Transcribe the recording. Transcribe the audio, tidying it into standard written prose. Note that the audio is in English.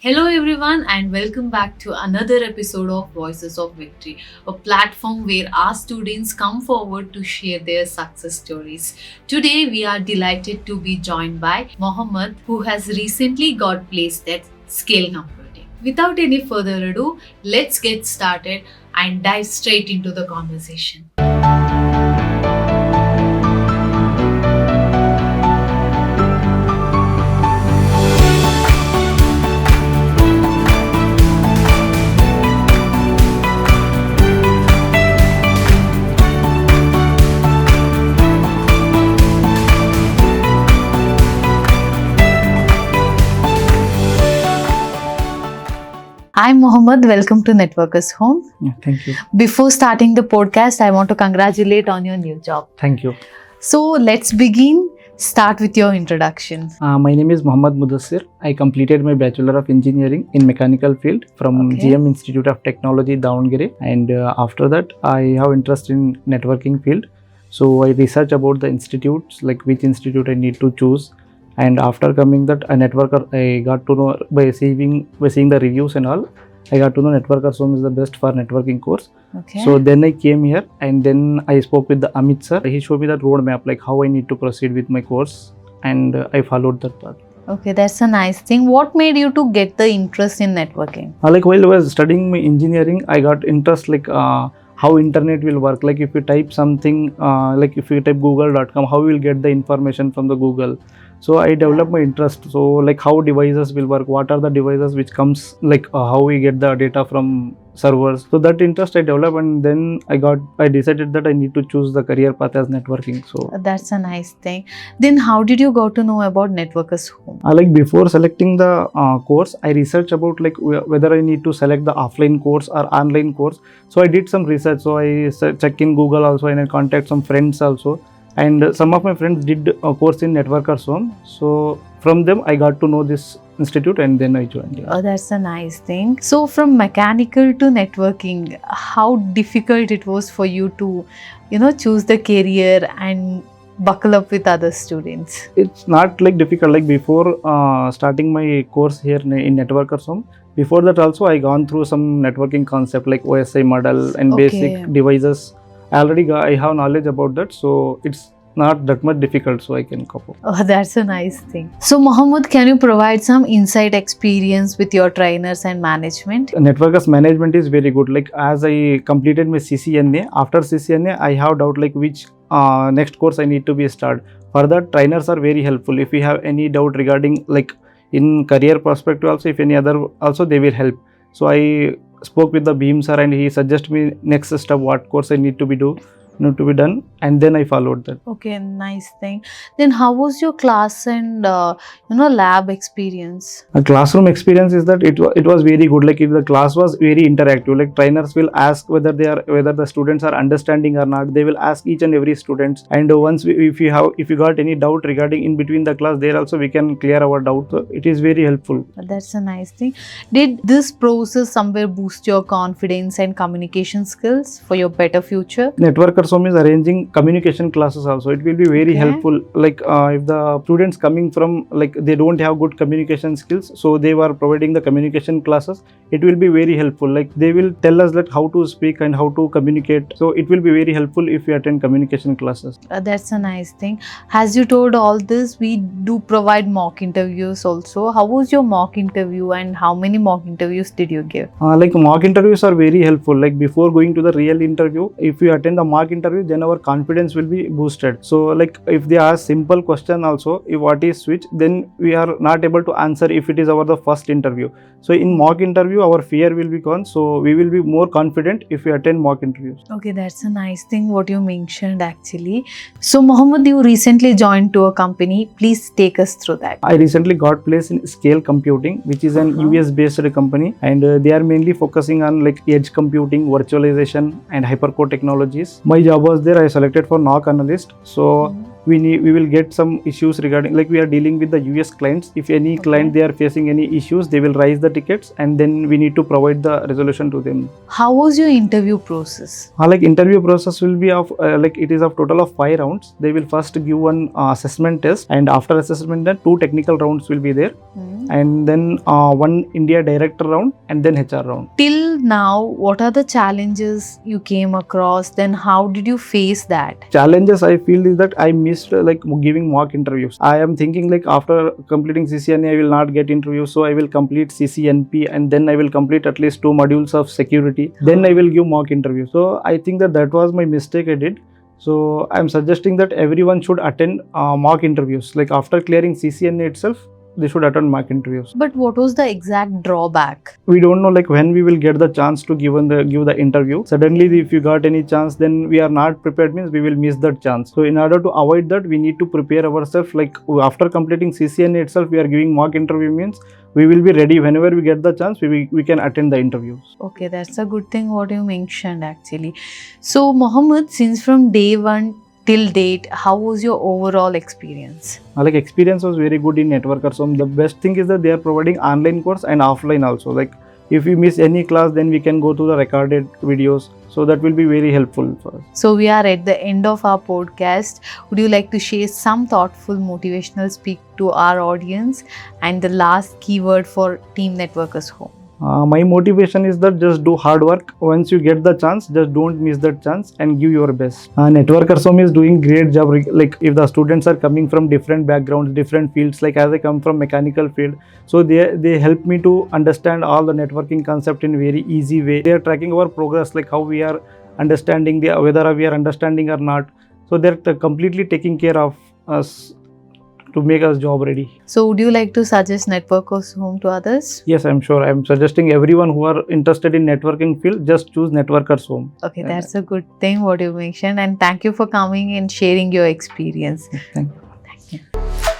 Hello, everyone, and welcome back to another episode of Voices of Victory, a platform where our students come forward to share their success stories. Today, we are delighted to be joined by Mohammed, who has recently got placed at Scale Computing. Without any further ado, let's get started and dive straight into the conversation. I'm Mohammed. Welcome to Networkers Home. Yeah, thank you. Before starting the podcast, I want to congratulate on your new job. Thank you. So let's begin. Start with your introduction. My name is Muddassir. I completed my Bachelor of Engineering in Mechanical Field from GM Institute of Technology, Davangere. And after that, I have interest in networking field. So I research about the institutes, like which institute I need to choose. And after coming that, a networker, I got to know by seeing the reviews and all, I got to know Networkers Home is the best for networking course. Okay. So then I came here and then I spoke with the Amit sir. He showed me that roadmap, like how I need to proceed with my course, and I followed that path. Okay, that's a nice thing. What made you to get the interest in networking? Like while I was studying my engineering, I got interest how internet will work. Like if you type something, like if you type google.com, how you will get the information from the Google. So I developed my interest. So like how devices will work, what are the devices which comes, like how we get the data from servers. So that interest I developed, and then I decided that I need to choose the career path as networking. So that's a nice thing. Then how did you go to know about Networkers Home? Like before selecting the course, I researched about like whether I need to select the offline course or online course. So I did some research. So I checked in Google also, and I contact some friends also. And some of my friends did a course in Networkers Home. So from them, I got to know this institute, and then I joined. Yeah. Oh, that's a nice thing. So from mechanical to networking, how difficult it was for you to, choose the career and buckle up with other students? It's not like difficult. Like before starting my course here in Networkers Home, before that also I gone through some networking concept like OSI model and basic devices. I have knowledge about that, so it's not that much difficult, so I can cope up. Oh, that's a nice thing. So Mohammed, can you provide some insight experience with your trainers and management? Networkers management is very good. Like as I completed my CCNA, after CCNA I have doubt like which next course I need to be start. For that, trainers are very helpful. If you have any doubt regarding like in career perspective also, if any other also, they will help. So I spoke with the Beam sir, and he suggested me next step what course I need to be done, and then I followed that. Okay, nice thing. Then how was your class and lab experience? A classroom experience is that it was very good. Like if the class was very interactive, like trainers will ask whether the students are understanding or not. They will ask each and every student, and once if you got any doubt regarding in between the class, there also we can clear our doubt. So it is very helpful. That's a nice thing. Did this process somewhere boost your confidence and communication skills for your better future? Networkers Home is arranging communication classes also. It will be very helpful. Like if the students coming from like they don't have good communication skills, so they were providing the communication classes. It will be very helpful. Like they will tell us that how to speak and how to communicate. So it will be very helpful if we attend communication classes. That's a nice thing. As you told all this, we do provide mock interviews also. How was your mock interview, and how many mock interviews did you give? Like mock interviews are very helpful. Like before going to the real interview, if you attend the mock interview, then our confidence will be boosted. So like if they ask simple question also, if what is switch, then we are not able to answer if it is the first interview. So in mock interview, our fear will be gone. So we will be more confident if we attend mock interviews. Okay, that's a nice thing what you mentioned actually. So Mohammed, you recently joined to a company. Please take us through that. I recently got placed in Scale Computing, which is an US based company, and they are mainly focusing on like edge computing, virtualization and hypercore technologies. My job was there. I selected for NOC analyst. So we will get some issues regarding, like we are dealing with the US clients. If any client they are facing any issues, they will raise the tickets, and then we need to provide the resolution to them. How was your interview process? Like interview process will be of like it is of total of 5 rounds. They will first give one assessment test, and after assessment then 2 technical rounds will be there, and then one India director round, and then HR round. Till now, what are the challenges you came across? Then how did you face that? Challenges I feel is that I missed like giving mock interviews. I am thinking like after completing CCNA I will not get interviews, so I will complete CCNP, and then I will complete at least 2 modules of security, then I will give mock interview. So I think that was my mistake I did. So I'm suggesting that everyone should attend mock interviews. Like after clearing CCNA itself, they should attend mock interviews. But what was the exact drawback? We don't know like when we will get the chance to give the interview. Suddenly if you got any chance, then we are not prepared, means we will miss that chance. So in order to avoid that, we need to prepare ourselves. Like after completing CCNA itself, we are giving mock interview, means we will be ready whenever we get the chance, we can attend the interviews. Okay, that's a good thing what you mentioned actually. So Mohammed, since from day one till date, how was your overall experience? Like experience was very good in Networker. So the best thing is that they are providing online course and offline also. Like if we miss any class, then we can go to the recorded videos. So that will be very helpful for us. So we are at the end of our podcast. Would you like to share some thoughtful motivational speak to our audience, and the last keyword for Team Networkers Home? My motivation is that just do hard work. Once you get the chance, just don't miss that chance and give your best. Networkers Home is doing great job. Like if the students are coming from different backgrounds, different fields, like as I come from mechanical field, so they help me to understand all the networking concept in very easy way. They are tracking our progress, like how we are understanding whether we are understanding or not. So they're completely taking care of us to make us job ready. So would you like to suggest Networkers Home to others? Yes, I'm sure. I'm suggesting everyone who are interested in networking field, just choose Networkers Home. Okay, that's a good thing what you mentioned, and thank you for coming and sharing your experience. Thank you. Thank you.